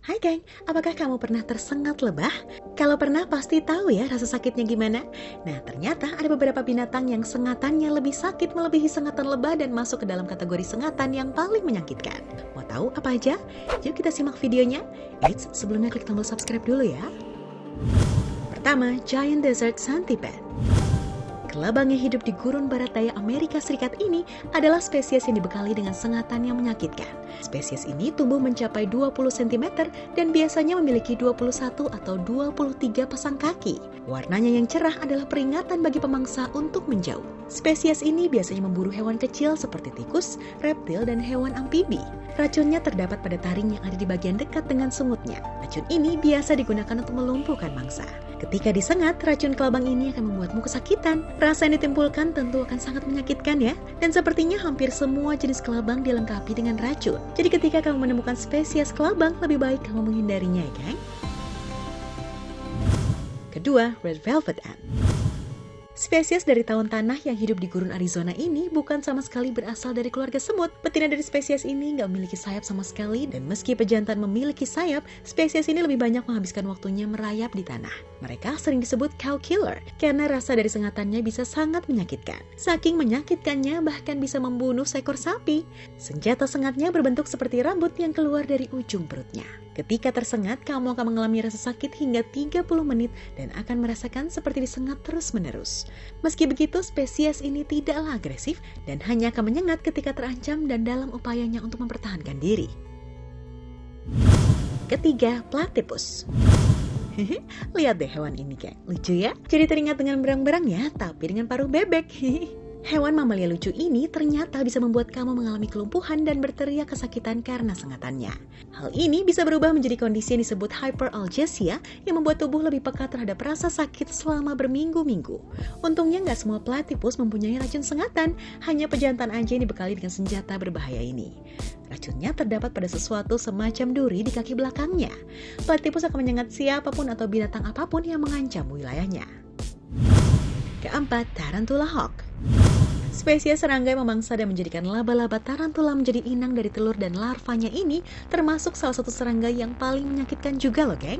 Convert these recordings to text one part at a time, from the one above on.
Hai geng, apakah kamu pernah tersengat lebah? Kalau pernah pasti tahu ya rasa sakitnya gimana? Nah ternyata ada beberapa binatang yang sengatannya lebih sakit melebihi sengatan lebah dan masuk ke dalam kategori sengatan yang paling menyakitkan. Mau tahu apa aja? Yuk kita simak videonya. Eits, sebelumnya klik tombol subscribe dulu ya. Pertama, Giant Desert Centipede. Kelabang yang hidup di gurun barat daya Amerika Serikat ini adalah spesies yang dibekali dengan sengatan yang menyakitkan. Spesies ini tumbuh mencapai 20 cm dan biasanya memiliki 21 atau 23 pasang kaki. Warnanya yang cerah adalah peringatan bagi pemangsa untuk menjauh. Spesies ini biasanya memburu hewan kecil seperti tikus, reptil, dan hewan amfibi. Racunnya terdapat pada taring yang ada di bagian dekat dengan sungutnya. Racun ini biasa digunakan untuk melumpuhkan mangsa. Ketika disengat, racun kelabang ini akan membuatmu kesakitan. Rasa yang ditimbulkan tentu akan sangat menyakitkan ya. Dan sepertinya hampir semua jenis kelabang dilengkapi dengan racun. Jadi ketika kamu menemukan spesies kelabang, lebih baik kamu menghindarinya ya kan? Kedua, Red Velvet Ant. Spesies dari tawon tanah yang hidup di gurun Arizona ini bukan sama sekali berasal dari keluarga semut. Betina dari spesies ini nggak memiliki sayap sama sekali, dan meski pejantan memiliki sayap, spesies ini lebih banyak menghabiskan waktunya merayap di tanah. Mereka sering disebut cow killer karena rasa dari sengatannya bisa sangat menyakitkan. Saking menyakitkannya bahkan bisa membunuh seekor sapi. Senjata sengatnya berbentuk seperti rambut yang keluar dari ujung perutnya. Ketika tersengat, kamu akan mengalami rasa sakit hingga 30 menit dan akan merasakan seperti disengat terus-menerus. Meski begitu, spesies ini tidaklah agresif dan hanya akan menyengat ketika terancam dan dalam upayanya untuk mempertahankan diri. Ketiga, Platypus. Lihat deh hewan ini geng, lucu ya? Jadi teringat dengan berang-berang ya, tapi dengan paruh bebek. Hewan mamalia lucu ini ternyata bisa membuat kamu mengalami kelumpuhan dan berteriak kesakitan karena sengatannya. Hal ini bisa berubah menjadi kondisi yang disebut hyperalgesia yang membuat tubuh lebih peka terhadap rasa sakit selama berminggu-minggu. Untungnya nggak semua platypus mempunyai racun sengatan, hanya pejantan aja yang dibekali dengan senjata berbahaya ini. Racunnya terdapat pada sesuatu semacam duri di kaki belakangnya. Platypus akan menyengat siapapun atau binatang apapun yang mengancam wilayahnya. Keempat, Tarantula hawk. Spesies serangga yang memangsa dan menjadikan laba-laba tarantula menjadi inang dari telur dan larvanya ini termasuk salah satu serangga yang paling menyakitkan juga loh geng.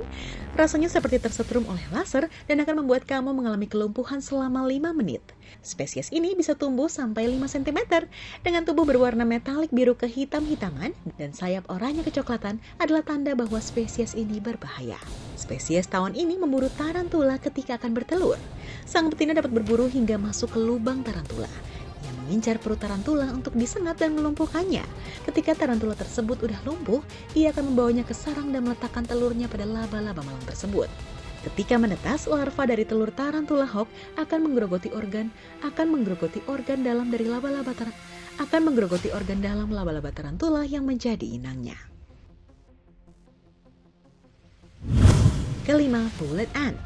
Rasanya seperti tersetrum oleh laser dan akan membuat kamu mengalami kelumpuhan selama 5 menit. Spesies ini bisa tumbuh sampai 5 cm dengan tubuh berwarna metalik biru kehitam-hitaman dan sayap oranye kecoklatan adalah tanda bahwa spesies ini berbahaya. Spesies tawon ini memburu tarantula ketika akan bertelur. Sang betina dapat berburu hingga masuk ke lubang tarantula. Ia mengincar perut tarantula untuk disengat dan melumpuhkannya. Ketika tarantula tersebut udah lumpuh, ia akan membawanya ke sarang dan meletakkan telurnya pada laba-laba malang tersebut. Ketika menetas, larva dari telur tarantula hawk akan menggerogoti organ dalam laba-laba tarantula yang menjadi inangnya. Kelima, Bullet Ant.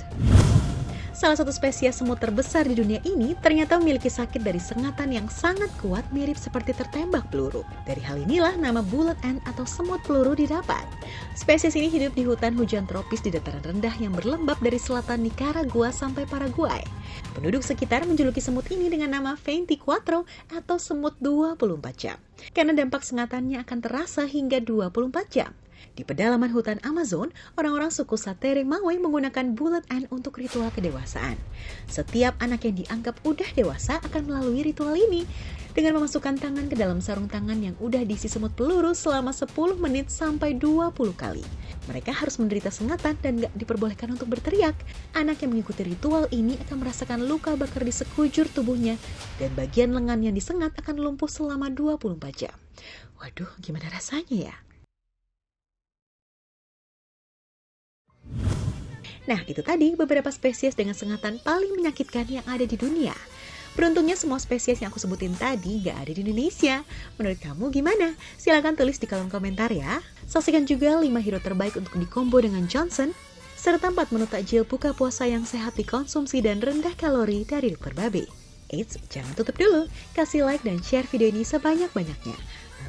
Salah satu spesies semut terbesar di dunia ini ternyata memiliki sakit dari sengatan yang sangat kuat mirip seperti tertembak peluru. Dari hal inilah nama bullet ant atau semut peluru didapat. Spesies ini hidup di hutan hujan tropis di dataran rendah yang berlembab dari selatan Nicaragua sampai Paraguay. Penduduk sekitar menjuluki semut ini dengan nama 24 atau semut 24 jam. Karena dampak sengatannya akan terasa hingga 24 jam. Di pedalaman hutan Amazon, orang-orang suku Satere Mawe menggunakan bullet ant untuk ritual kedewasaan. Setiap anak yang dianggap udah dewasa akan melalui ritual ini dengan memasukkan tangan ke dalam sarung tangan yang udah diisi semut peluru selama 10 menit sampai 20 kali. Mereka harus menderita sengatan dan gak diperbolehkan untuk berteriak. Anak yang mengikuti ritual ini akan merasakan luka bakar di sekujur tubuhnya dan bagian lengan yang disengat akan lumpuh selama 24 jam. Waduh, gimana rasanya ya? Nah, itu tadi beberapa spesies dengan sengatan paling menyakitkan yang ada di dunia. Beruntungnya semua spesies yang aku sebutin tadi gak ada di Indonesia. Menurut kamu gimana? Silahkan tulis di kolom komentar ya. Saksikan juga 5 hero terbaik untuk dikombo dengan Johnson, serta 4 menu takjil buka puasa yang sehat dikonsumsi dan rendah kalori dari Dr. Babe. Eits, jangan tutup dulu. Kasih like dan share video ini sebanyak-banyaknya.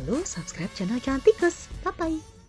Lalu subscribe channel Jalan Tikus. Bye-bye.